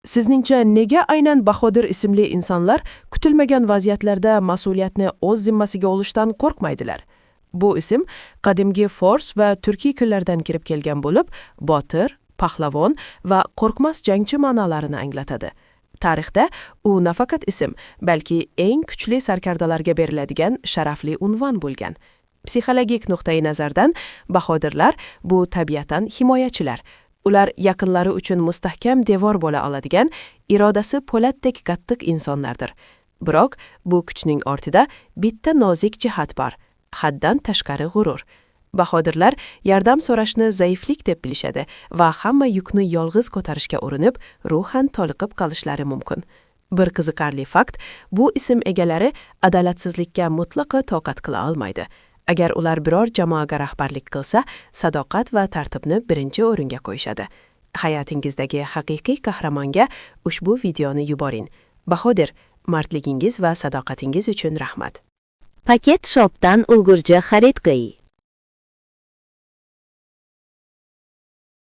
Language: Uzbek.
Sizningcha nega aynan Bahodir ismli insonlar kutilmagan vaziyatlarda mas'uliyatni o'z zimmasiga olishdan qo'rqmaydilar? Bu ism qadimgi fors va turkiy tillardan kirib kelgan bo'lib, botir, pahlavon va qo'rqmas jangchi ma'nolarini anglatadi. Tarixda u nafaqat ism, balki eng kuchli sarkardalarga beriladigan sharafli unvon bo'lgan. Psixologik nuqtai nazardan Bahodirlar bu tabiatan himoyachilar. Ular yaqinlari uchun mustahkam devor bo'la oladigan, irodasi po'latdek qattiq insonlardir. Biroq bu kuchning ortida bitta nozik jihat bor: haddan tashqari g'urur. Bahodirlar yordam so'rashni zaiflik deb bilishadi va hamma yukni yolg'iz ko'tarishga urinib, ruhan toliqib qolishlari mumkin. Bir qiziqarli fakt, bu ism egalari adolatsizlikka mutlaqo toqat qila olmaydi. Agar ular biror jamoaga rahbarlik qilsa, sadoqat va tartibni birinchi o'ringa qo'yishadi. Hayotingizdagi haqiqiy qahramonga ushbu videoni yuboring. Bahodir, mardligingiz va sadoqatingiz uchun rahmat. Paket shopdan ulgurji xarid qiling.